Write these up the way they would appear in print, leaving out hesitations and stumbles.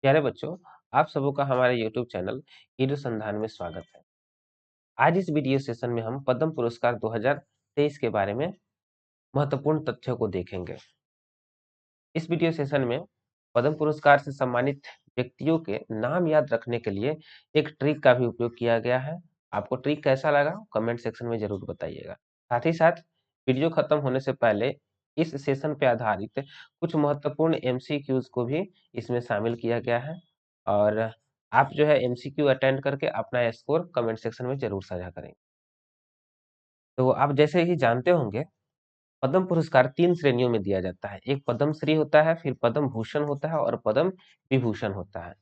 प्यारे बच्चों, आप सबों का हमारे YouTube चैनल ईडुसंधान में स्वागत है। आज इस वीडियो सेशन में हम पद्म पुरस्कार 2023 के बारे में महत्वपूर्ण तथ्यों को देखेंगे। इस वीडियो सेशन में पद्म पुरस्कार से सम्मानित व्यक्तियों के नाम याद रखने के लिए एक ट्रिक का भी उपयोग किया गया है। आपको ट्रिक कैसा लगा कमेंट सेक्शन में जरूर बताइएगा। साथ ही साथ वीडियो खत्म होने से पहले इस सेशन पे आधारित कुछ महत्वपूर्ण एमसीक्यूज को भी इसमें शामिल किया गया है और आप जो है एमसीक्यू अटेंड करके अपना स्कोर कमेंट सेक्शन में जरूर साझा करेंगे। तो आप जैसे ही जानते होंगे पद्म पुरस्कार 3 श्रेणियों में दिया जाता है। एक पद्मश्री होता है, फिर पद्म भूषण होता है और पद्म विभूषण होता है।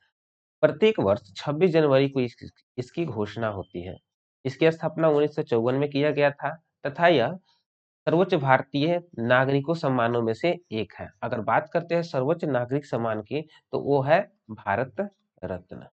प्रत्येक वर्ष 26 जनवरी को इसकी घोषणा होती है। इसकी स्थापना 1954 में किया गया था तथा यह सर्वोच्च भारतीय नागरिकों सम्मानों में से एक है। अगर बात करते हैं सर्वोच्च नागरिक सम्मान की तो वो है भारत रत्न।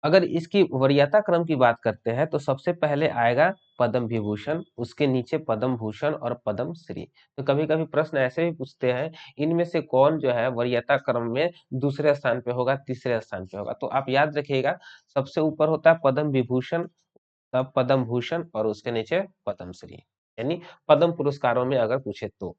अगर इसकी वरीयता क्रम की बात करते हैं तो सबसे पहले आएगा पद्म विभूषण, उसके नीचे पद्म भूषण और पद्म श्री। तो कभी-कभी प्रश्न ऐसे भी पूछते हैं इनमें से कौन जो है वरीयता क्रम में दूसरे स्थान पे होगा, तीसरे स्थान पे होगा। तो आप याद रखिएगा सबसे ऊपर होता है पद्म विभूषण, तब पद्म भूषण और उसके नीचे पद्म श्री। यानी पद्म पुरस्कारों में अगर पूछे तो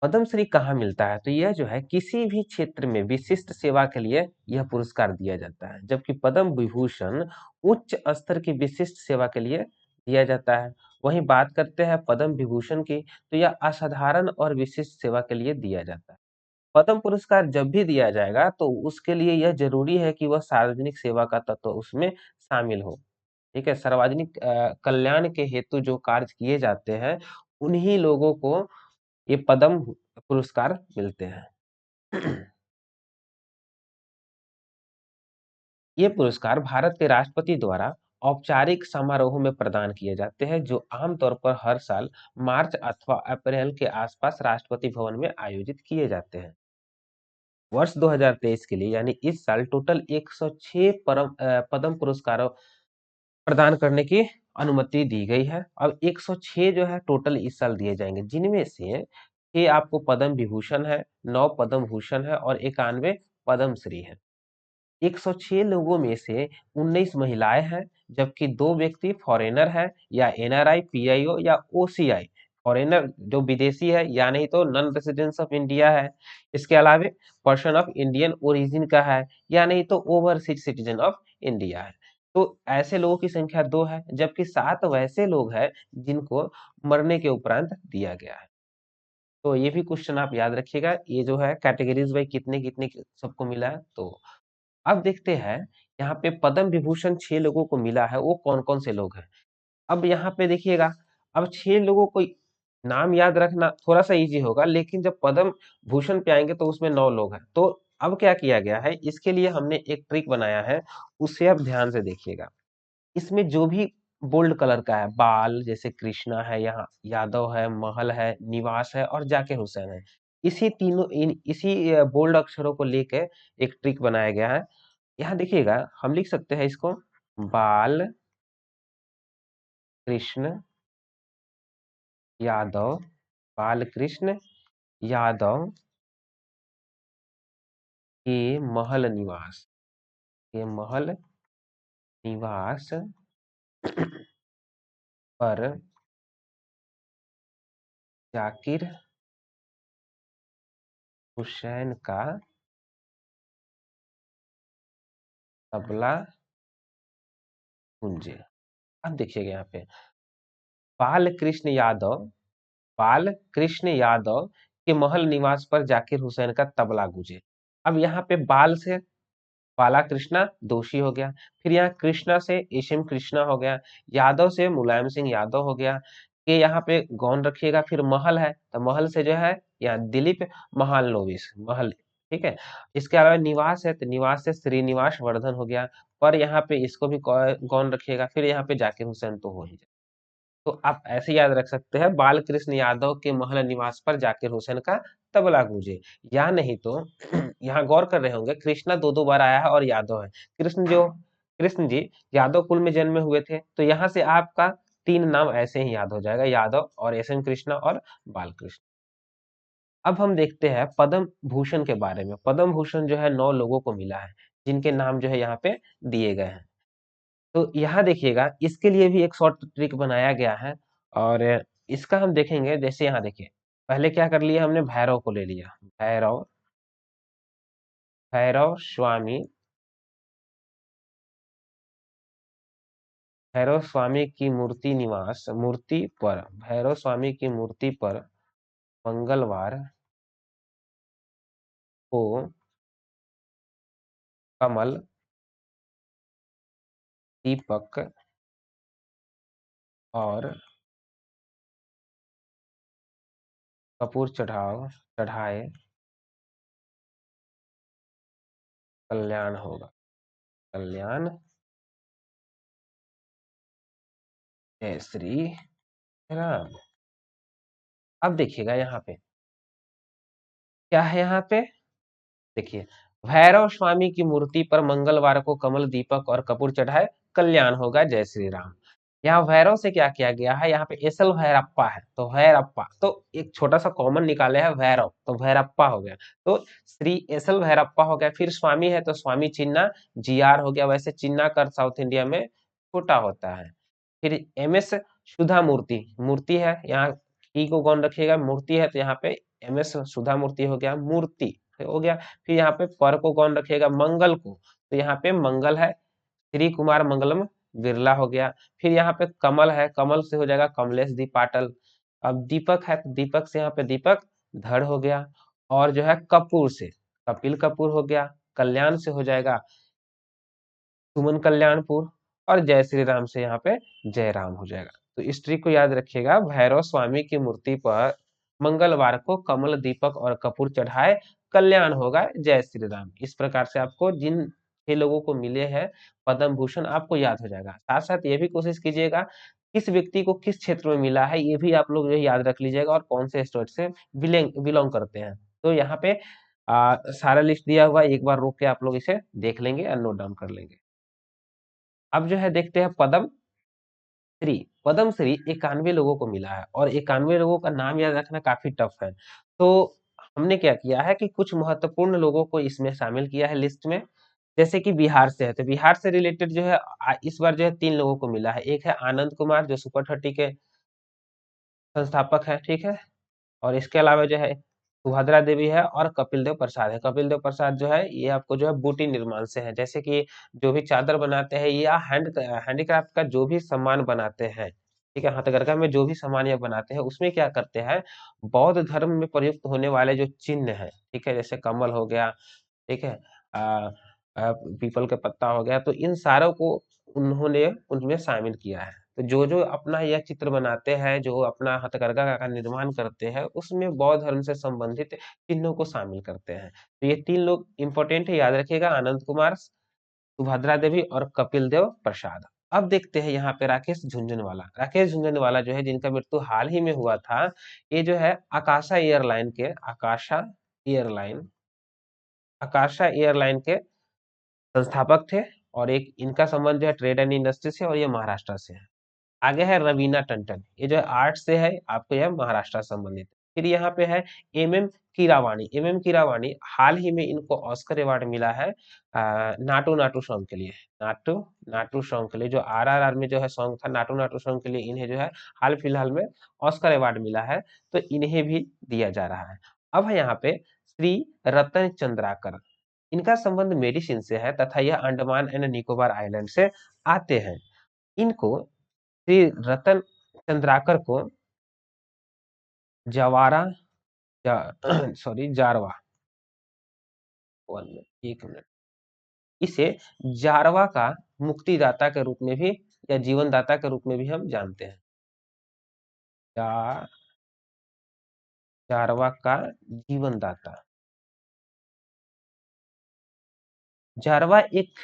पद्मश्री कहाँ मिलता है? तो यह जो है किसी भी क्षेत्र में विशिष्ट सेवा के लिए यह पुरस्कार दिया जाता है, जबकि पद्म विभूषण उच्च स्तर की विशिष्ट सेवा के लिए दिया जाता है। वहीं बात करते हैं पद्म विभूषण की तो यह असाधारण और विशिष्ट सेवा के लिए दिया जाता है। पद्म पुरस्कार जब भी दिया जाएगा तो उसके लिए यह जरूरी है कि वह सार्वजनिक सेवा का तत्व उसमें शामिल हो। ठीक है, सार्वजनिक कल्याण के हेतु जो कार्य किए जाते हैं उन्हीं लोगों को ये पद्म पुरस्कार मिलते हैं। ये पुरस्कार भारत के राष्ट्रपति द्वारा औपचारिक समारोह में प्रदान किए जाते हैं जो आमतौर पर हर साल मार्च अथवा अप्रैल के आसपास राष्ट्रपति भवन में आयोजित किए जाते हैं। वर्ष 2023 के लिए यानी इस साल टोटल 106 पद्म पुरस्कारों प्रदान करने की अनुमति दी गई है। अब 106 जो है टोटल इस साल दिए जाएंगे, जिनमें से 6 आपको पद्म विभूषण है, 9 पद्म भूषण है और 91 पद्मश्री है। 106 लोगों में से 19 महिलाएं हैं, जबकि 2 व्यक्ति फॉरेनर है या एनआरआई, पीआईओ या ओसीआई। फॉरेनर जो विदेशी है या नहीं तो नॉन रेजिडेंस ऑफ इंडिया है। इसके अलावा पर्सन ऑफ इंडियन ओरिजिन का है या नहीं तो ओवरसीज सिटीजन ऑफ इंडिया है। तो ऐसे लोगों की संख्या 2 है, जबकि 7 वैसे लोग हैं जिनको मरने के उपरांत दिया गया है। तो ये भी क्वेश्चन आप याद रखिएगा, ये जो है कैटेगरीज वाइज कितने कितने सबको मिला है। तो अब देखते हैं यहाँ पे पद्म विभूषण 6 लोगों को मिला है, वो कौन-कौन से लोग हैं। अब यहाँ पे देखिएगा, अब 6 लोगों को नाम याद रखना थोड़ा-सा ईज़ी होगा, लेकिन जब पद्म भूषण पे आएँगे तो उसमें 9 लोग हैं। तो अब क्या किया गया है, इसके लिए हमने एक ट्रिक बनाया है, उसे आप ध्यान से देखिएगा। इसमें जो भी बोल्ड कलर का है, बाल जैसे कृष्णा है, यहाँ यादव है, महल है, निवास है और जाकिर हुसैन है। इसी बोल्ड अक्षरों को लेके एक ट्रिक बनाया गया है। यहाँ देखिएगा हम लिख सकते हैं इसको बाल कृष्ण यादव, बाल कृष्ण यादव के महल निवास, के महल निवास पर जाकिर हुसैन का तबला गूंजे। अब देखिएगा यहाँ पे बाल कृष्ण यादव, बाल कृष्ण यादव के महल निवास पर जाकिर हुसैन का तबला गूंजे। अब यहाँ पे बाल से बाला कृष्णा दोषी हो गया, फिर यहाँ कृष्णा से एसएम कृष्णा हो गया, यादव से मुलायम सिंह यादव हो गया, के यहाँ पे गौन रखिएगा। फिर महल है तो महल से जो है यहाँ दिलीप महालनोबिस महल, ठीक है। इसके अलावा निवास है तो निवास से श्रीनिवास वर्धन हो गया, पर यहाँ पे इसको भी गौन रखिएगा। फिर यहाँ पे जाकिर हुसैन तो हो ही जाए। तो आप ऐसे याद रख सकते हैं बालकृष्ण यादव के महल निवास पर जाकिर हुसैन का तबला गूंजे, या नहीं तो यहाँ गौर कर रहे होंगे कृष्णा दो दो बार आया है और यादव है। कृष्ण जी यादव कुल में जन्मे हुए थे, तो यहाँ से आपका 3 नाम ऐसे ही याद हो जाएगा, यादव और एस एम कृष्णा और बालकृष्ण। अब हम देखते हैं पद्म भूषण के बारे में। पद्म भूषण जो है 9 लोगों को मिला है, जिनके नाम जो है यहाँ पे दिए गए हैं। तो यहाँ देखिएगा, इसके लिए भी एक शॉर्ट ट्रिक बनाया गया है और इसका हम देखेंगे। जैसे यहाँ देखिए, पहले क्या कर लिया हमने, भैरव को ले लिया। भैरव, भैरव स्वामी, भैरव स्वामी की मूर्ति निवास, मूर्ति पर, भैरव स्वामी की मूर्ति पर मंगलवार को कमल, दीपक और कपूर चढ़ाए कल्याण होगा। कल्याण, जय श्री राम। अब देखिएगा यहाँ पे क्या है। यहाँ पे देखिए, भैरव स्वामी की मूर्ति पर मंगलवार को कमल, दीपक और कपूर चढ़ाए कल्याण होगा, जय श्री राम। यहाँ भैरव से क्या किया गया है, यहाँ पे एसल भैरप्पा है, तो भैरप्पा, तो एक छोटा सा कॉमन निकाले है भैरव, तो भैरप्पा हो गया। तो श्री एसल भैरप्पा हो गया। फिर स्वामी है तो स्वामी चिन्ह जीआर हो गया। वैसे चिन्ह कर साउथ इंडिया में छोटा होता है। फिर एम एस सुधा मूर्ति, मूर्ति है यहाँ, ई को कौन रखिएगा, मूर्ति है, तो यहाँ पे एम एस सुधा मूर्ति हो गया, मूर्ति हो गया। फिर यहाँ पे पर को कौन रखिएगा, मंगल को, तो यहाँ पे मंगल है, श्री कुमार मंगलम बिरला हो गया। फिर यहाँ पे कमल है, कमल से हो जाएगा कमलेश दी पाटल। अब दीपक है तो दीपक से यहाँ पे दीपक धड़ हो गया। और जो है कपूर से कपिल कपूर हो गया। कल्याण से हो जाएगा सुमन कल्याणपुर। और जय श्री राम से यहाँ पे जय राम हो जाएगा। तो इस ट्रिक को याद रखिएगा, भैरव स्वामी की मूर्ति पर मंगलवार को कमल, दीपक और कपूर चढ़ाए कल्याण होगा, जय श्री राम। इस प्रकार से आपको जिन 6 लोगों को मिले हैं पद्म भूषण आपको याद हो जाएगा। साथ साथ ये भी कोशिश कीजिएगा किस व्यक्ति को किस क्षेत्र में मिला है, ये भी आप लोग जो है याद रख लीजिएगा, और कौन से स्टेट से बिलोंग करते हैं। तो यहाँ पे सारा लिस्ट दिया हुआ है, एक बार रोक के आप लोग इसे देख लेंगे और नोट डाउन कर लेंगे। अब जो है देखते हैं पद्म श्री। पद्म श्री 91 लोगों को मिला है, और 91 लोगों का नाम याद रखना काफी टफ है। तो हमने क्या किया है कि कुछ महत्वपूर्ण लोगों को इसमें शामिल किया है लिस्ट में। जैसे कि बिहार से है, तो बिहार से रिलेटेड जो है इस बार जो है 3 लोगों को मिला है। एक है आनंद कुमार, जो सुपर 30 के संस्थापक है, ठीक है। और इसके अलावा जो है सुभद्रा देवी है, और कपिल देव प्रसाद है। कपिल देव प्रसाद जो है ये आपको जो है बूटी निर्माण से है। जैसे कि जो भी चादर बनाते हैं या हैंडीक्राफ्ट का जो भी सामान बनाते हैं, ठीक है, हथकरघा में जो भी सामान ये बनाते हैं, उसमें क्या करते हैं, बौद्ध धर्म में प्रयुक्त होने वाले जो चिन्ह है, ठीक है, जैसे कमल हो गया, ठीक है, आ, पीपल का पत्ता हो गया, तो इन सारों को उन्होंने उनमें शामिल किया है। तो जो जो अपना यह चित्र बनाते हैं, जो अपना हथकरघा का निर्माण करते हैं, उसमें बौद्ध धर्म से संबंधित चिन्हों को शामिल करते हैं। तो ये 3 लोग इंपॉर्टेंट है, याद रखिएगा, आनंद कुमार, सुभद्रा देवी और कपिल देव प्रसाद। अब देखते हैं यहाँ पे राकेश झुनझुनवाला। राकेश झुनझुनवाला जो है, जिनका मृत्यु हाल ही में हुआ था, ये जो है एयरलाइन आकाशा एयरलाइन के संस्थापक थे। और एक इनका संबंध जो है ट्रेड एंड इंडस्ट्री से, और ये महाराष्ट्र से है। आगे है रवीना टंडन, ये जो है आर्ट से है, आपको यह महाराष्ट्र से संबंधित है। फिर यहाँ पे है एमएम कीरावाणी। एमएम कीरावाणी, हाल ही में इनको ऑस्कर अवार्ड मिला है नाटू नाटू सॉन्ग के लिए। नाटू नाटू सॉन्ग के लिए, जो आरआरआर में जो है सॉन्ग था नाटू नाटू सॉन्ग के लिए, इन्हें जो है हाल फिलहाल में ऑस्कर अवार्ड मिला है। तो इन्हें भी दिया जा रहा है। अब है यहाँ पे श्री रतन चंद्राकर। इनका संबंध मेडिसिन से है, तथा यह अंडमान एंड निकोबार आइलैंड से आते हैं। इनको श्री रतन चंद्राकर को जवारा जा, सॉरी जारवा, एक मिनट, इसे जारवा का मुक्तिदाता के रूप में भी या जीवन दाता के रूप में भी हम जानते हैं। जा, जारवा का जीवन दाता। जारवा एक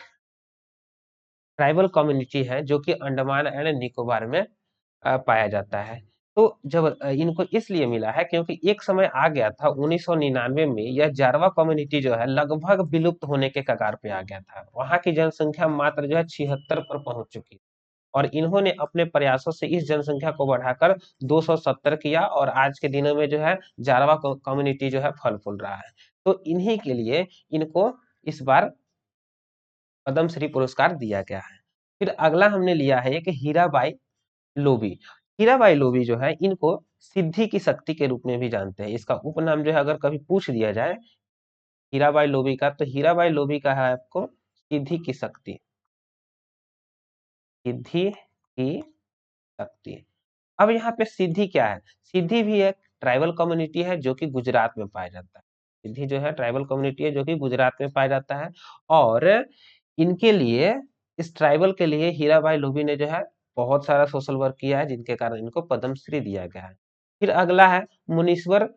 ट्राइबल कम्युनिटी है, जो कि अंडमान एंड निकोबार में पाया जाता है। तो जब इनको इसलिए मिला है क्योंकि एक समय आ गया था 1999 में, यह जारवा कम्युनिटी जो है लगभग विलुप्त होने के कगार पे आ गया था। वहां की जनसंख्या मात्र जो है 76 पर पहुंच चुकी। और इन्होंने अपने प्रयासों से इस जनसंख्या को बढ़ाकर 270 किया और आज के दिनों में जो है जारवा कम्युनिटी जो है फल फूल रहा है। तो इन्हीं के लिए इनको इस बार पद्मश्री पुरस्कार दिया गया है। फिर अगला हमने लिया है एक हीराबाई लोबी। हीराबाई लोबी जो है इनको सिद्धि की शक्ति के रूप में भी जानते हैं। इसका उपनाम जो है अगर कभी पूछ दिया जाए हीराबाई लोबी का, तो हीराबाई लोबी का है आपको सिद्धि की शक्ति। सिद्धि की शक्ति। अब यहाँ पे सिद्धि क्या है? सिद्धि भी एक ट्राइबल कम्युनिटी है जो कि गुजरात में पाया जाता है। सिद्धि जो है ट्राइबल कम्युनिटी है जो कि गुजरात में पाया जाता है और इनके लिए, इस ट्राइबल के लिए हीराबाई लोबी ने जो है बहुत सारा सोशल वर्क किया है जिनके कारण इनको पद्मश्री दिया गया है। फिर अगला है मुनीश्वर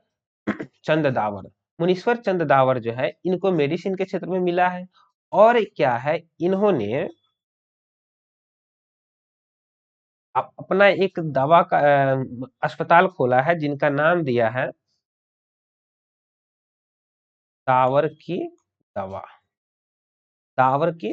चंद दावर। मुनीश्वर चंद दावर जो है इनको मेडिसिन के क्षेत्र में मिला है और क्या है, इन्होंने अपना एक दवा का अस्पताल खोला है जिनका नाम दिया है दावर की दवा। दावर की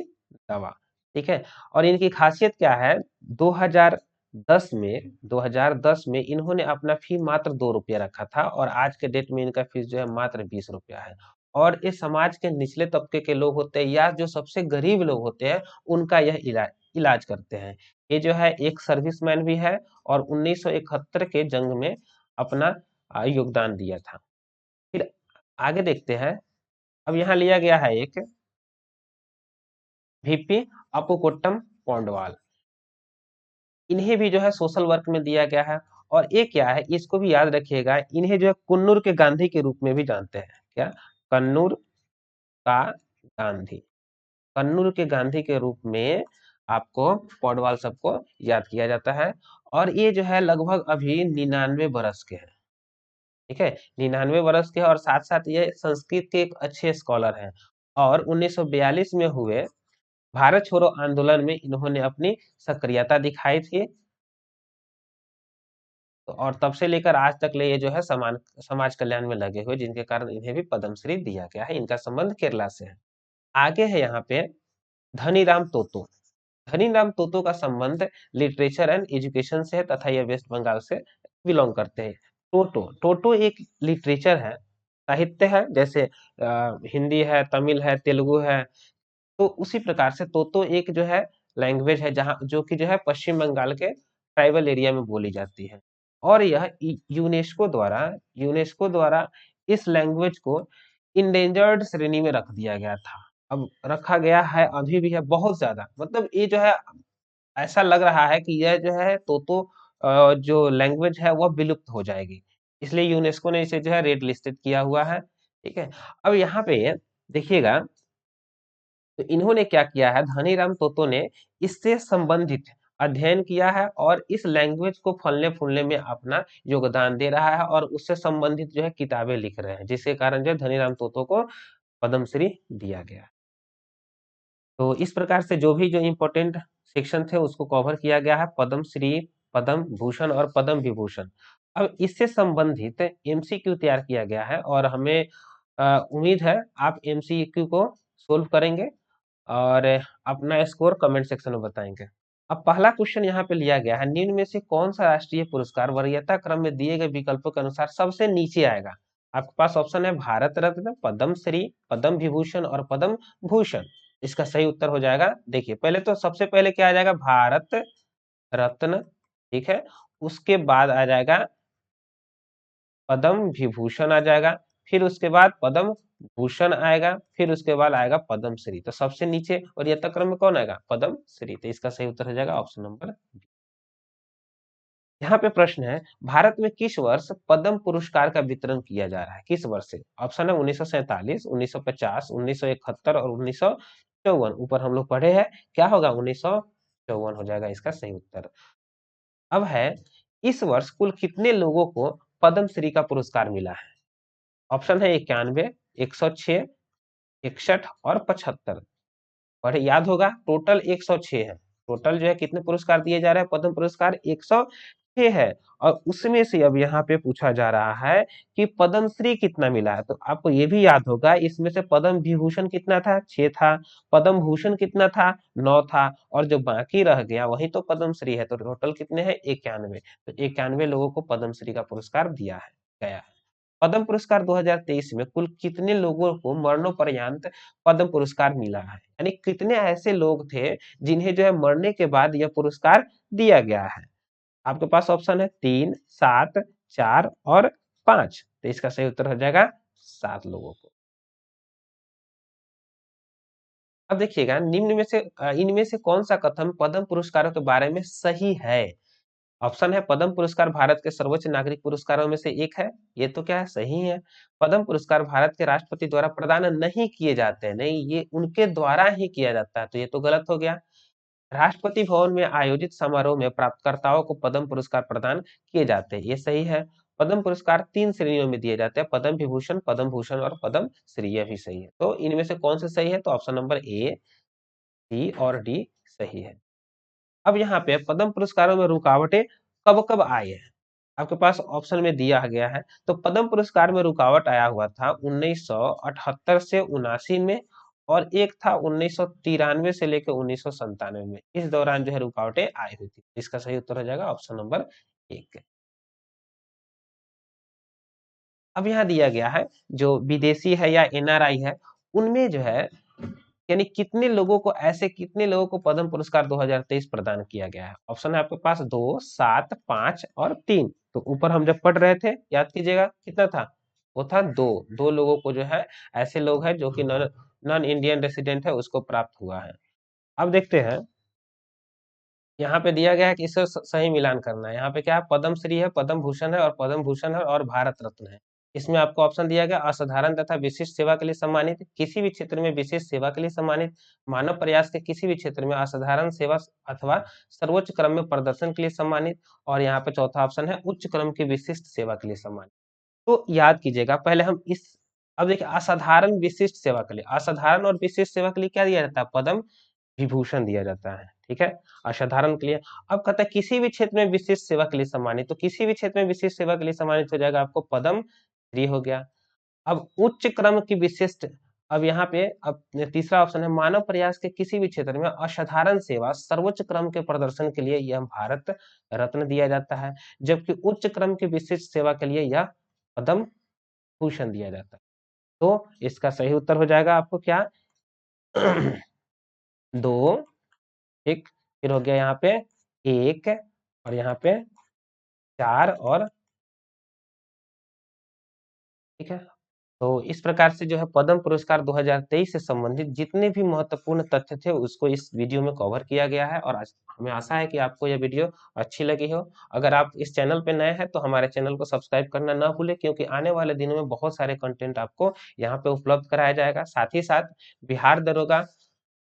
दवा, ठीक है। और इनकी खासियत क्या है, 2010 में 2010 में इन्होंने अपना फी मात्र 2 रुपया रखा था और आज के डेट में इनका फीस जो है मात्र 20 रुपया है। और इस समाज के निचले तबके के लोग होते हैं या जो सबसे गरीब लोग होते हैं उनका यह इलाज इलाज करते हैं। ये जो है एक सर्विसमैन भी है और 1971 के जंग में अपना योगदान दिया था। फिर आगे देखते हैं। अब यहाँ लिया गया है एक वीपी अपुकोट्टम पौंडवाल। इन्हें भी जो है सोशल वर्क में दिया गया है और ये क्या है इसको भी याद रखिएगा, इन्हें जो है कन्नूर के गांधी के रूप में भी जानते हैं। क्या? कन्नूर का गांधी। कन्नूर के गांधी के रूप में आपको पौडवाल सबको याद किया जाता है और ये जो है लगभग अभी 99 बरस के हैं। ठीक है, 99 बरस के हैं और साथ साथ ये संस्कृत के एक अच्छे स्कॉलर हैं और 1942 में हुए भारत छोड़ो आंदोलन में इन्होंने अपनी सक्रियता दिखाई थी। तो और तब से लेकर आज तक ले ये जो है समान समाज कल्याण में लगे हुए जिनके कारण इन्हें भी पद्मश्री दिया गया है। इनका संबंध केरला से है। आगे है यहाँ पे धनीराम तोतो। धनीराम तोतो का संबंध लिटरेचर एंड एजुकेशन से है तथा ये वेस्ट बंगाल से बिलोंग करते हैं। टोटो टोटो एक लिटरेचर है, साहित्य है, जैसे हिंदी है, तमिल है, तेलुगु है। तो उसी प्रकार से तोतो एक जो है लैंग्वेज है जहाँ जो कि जो है पश्चिम बंगाल के ट्राइबल एरिया में बोली जाती है और यह यूनेस्को द्वारा इस लैंग्वेज को इंडेंजर्ड श्रेणी में रख दिया गया था। अब रखा गया है, अभी भी है बहुत ज्यादा, मतलब ये जो है ऐसा लग रहा है कि यह जो है तोतो जो लैंग्वेज है वह विलुप्त हो जाएगी, इसलिए यूनेस्को ने इसे जो है रेड लिस्टेड किया हुआ है। ठीक है। अब यहाँ पे देखिएगा, तो इन्होंने क्या किया है, धनीराम तोतो ने इससे संबंधित अध्ययन किया है और इस लैंग्वेज को फलने फूलने में अपना योगदान दे रहा है और उससे संबंधित जो है किताबें लिख रहे हैं जिसके कारण जो है धनीराम तोतो को पद्मश्री दिया गया। तो इस प्रकार से जो भी जो इम्पोर्टेंट सेक्शन थे उसको कवर किया गया है, पद्मश्री, पद्म भूषण और पद्म विभूषण। अब इससे संबंधित एमसीक्यू तैयार किया गया है और हमें उम्मीद है आप एमसीक्यू को सोल्व करेंगे और अपना स्कोर कमेंट सेक्शन में बताएंगे। अब पहला क्वेश्चन यहाँ पे लिया गया है, निम्न में से कौन सा राष्ट्रीय पुरस्कार वरीयता क्रम में दिए गए विकल्पों के अनुसार सबसे नीचे आएगा? आपके पास ऑप्शन है भारत रत्न, पद्म श्री, पद्म विभूषण और पद्म भूषण। इसका सही उत्तर हो जाएगा, देखिए पहले तो सबसे पहले क्या आ जाएगा, भारत रत्न। ठीक है, उसके बाद आ जाएगा पद्म विभूषण आ जाएगा, फिर उसके बाद पद्म भूषण आएगा, फिर उसके बाद आएगा पद्म श्री। तो सबसे नीचे और यथा क्रम में कौन आएगा, पद्म श्री। तो इसका सही उत्तर हो जाएगा ऑप्शन नंबर। यहाँ पे प्रश्न है, भारत में किस वर्ष पद्म पुरस्कार का वितरण किया जा रहा है, किस वर्ष से? ऑप्शन है 1947, 1950, 1971 और 1954। ऊपर हम लोग पढ़े हैं, क्या होगा, 1954 हो जाएगा इसका सही उत्तर। अब है, इस वर्ष कुल कितने लोगों को पद्मश्री का पुरस्कार मिला है? ऑप्शन है 91, 106, 61 और 75। और याद होगा टोटल 106 है। टोटल जो है कितने पुरस्कार दिए जा रहे हैं, पद्म पुरस्कार ये है। और उसमें से अब यहाँ पे पूछा जा रहा है कि पद्मश्री कितना मिला है, तो आपको ये भी याद होगा इसमें से पद्म विभूषण कितना था, 6 था। पद्म भूषण कितना था, 9 था। और जो बाकी रह गया वही तो पद्मश्री है, तो टोटल कितने हैं, 91। तो 91 लोगों को पद्मश्री का पुरस्कार दिया है गया है। पद्म पुरस्कार 2023 में कुल कितने लोगों को मरणोपर्यंत पद्म पुरस्कार मिला है, यानी कितने ऐसे लोग थे जिन्हें जो है मरने के बाद यह पुरस्कार दिया गया है। आपके पास ऑप्शन है 3, 7, 4 और 5। तो इसका सही उत्तर हो जाएगा 7 लोगों को। अब देखिएगा निम्न में से इनमें से कौन सा कथन पद्म पुरस्कारों के बारे में सही है। ऑप्शन है पद्म पुरस्कार भारत के सर्वोच्च नागरिक पुरस्कारों में से एक है। ये तो क्या है, सही है। पद्म पुरस्कार भारत के राष्ट्रपति द्वारा प्रदान नहीं किए जाते हैं, नहीं ये उनके द्वारा ही किया जाता है, तो ये तो गलत हो गया। राष्ट्रपति भवन में आयोजित समारोह में प्राप्तकर्ताओं को पद्म पुरस्कार प्रदान किए जाते हैं, ये सही है। पद्म पुरस्कार 3 श्रेणियों में दिए जाते हैं, पद्म विभूषण, पद्म भूषण और पद्म श्री, यह भी सही है। तो इनमें से कौन सा सही है, तो ऑप्शन नंबर ए, सी और डी सही है। अब यहाँ पे पद्म पुरस्कारों में रुकावटें कब कब आई है, आपके पास ऑप्शन में दिया गया है। तो पद्म पुरस्कार में रुकावट आया हुआ था 1978 से 79 में, और एक था 1993 से लेकर 1997 में। इस दौरान जो है रुकावटें आई हुई थी। इसका सही उत्तर हो जाएगा ऑप्शन नंबर 1। अब यहाँ दिया गया है जो विदेशी है या एनआरआई है, उनमें जो है यानी कितने लोगों को पद्म पुरस्कार 2023 प्रदान किया गया है। ऑप्शन है आपके पास 2, 7, 5 और 3। तो ऊपर हम जब पढ़ रहे थे याद कीजिएगा कितना था, वो था 2। 2 लोगों को जो है ऐसे लोग हैं जो कि नॉन नॉन इंडियन रेसिडेंट है उसको प्राप्त हुआ है। अब देखते हैं यहाँ पे दिया गया है कि इससे सही मिलान करना है। यहाँ पे क्या है, पद्म श्री है, पद्म भूषण है और पद्म भूषण है और भारत रत्न है। इसमें आपको ऑप्शन दिया गया असाधारण तथा विशिष्ट सेवा के लिए सम्मानित, किसी भी क्षेत्र में विशेष सेवा के लिए सम्मानित, मानव प्रयास के किसी भी क्षेत्र में असाधारण सेवा अथवा सर्वोच्च क्रम में प्रदर्शन के लिए सम्मानित, और यहाँ पे चौथा ऑप्शन है उच्च क्रम की विशिष्ट सेवा के लिए सम्मानित। तो याद कीजिएगा पहले हम इस, अब देखिए असाधारण विशिष्ट सेवा के लिए, असाधारण और विशिष्ट सेवा के लिए क्या दिया जाता है, पद्म विभूषण दिया जाता है, ठीक है, असाधारण के लिए। अब कहता है किसी भी क्षेत्र में विशिष्ट सेवा के लिए सम्मानित, तो किसी भी क्षेत्र में विशिष्ट सेवा के लिए सम्मानित हो जाएगा आपको पद्म श्री हो गया। अब उच्च क्रम की विशिष्ट, अब यहाँ पे अब तीसरा ऑप्शन है मानव प्रयास के किसी भी क्षेत्र में असाधारण सेवा सर्वोच्च क्रम के प्रदर्शन के लिए यह भारत रत्न दिया जाता है, जबकि उच्च क्रम की विशिष्ट सेवा के लिए यह पद्म भूषण दिया जाता है। तो इसका सही उत्तर हो जाएगा आपको क्या, 2, ठीक, फिर हो गया यहाँ पे 1 और यहाँ पे 4 और, ठीक है। तो इस प्रकार से जो है पद्म पुरस्कार 2023 से संबंधित जितने भी महत्वपूर्ण तथ्य थे उसको इस वीडियो में कवर किया गया है, और हमें आशा है कि आपको यह वीडियो अच्छी लगी हो। अगर आप इस चैनल पे नए हैं तो हमारे चैनल को सब्सक्राइब करना ना भूलें, क्योंकि आने वाले दिनों में बहुत सारे कंटेंट आपको यहाँ पे उपलब्ध कराया जाएगा। साथ ही साथ बिहार दरोगा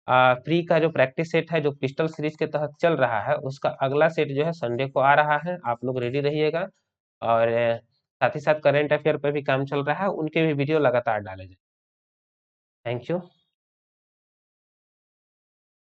प्री का जो प्रैक्टिस सेट है जो पिस्टल सीरीज के तहत चल रहा है, उसका अगला सेट जो है संडे को आ रहा है, आप लोग रेडी रहिएगा। और साथ ही साथ करंट अफेयर पे भी काम चल रहा है, उनके भी वीडियो लगातार डाले जाए। Thank you.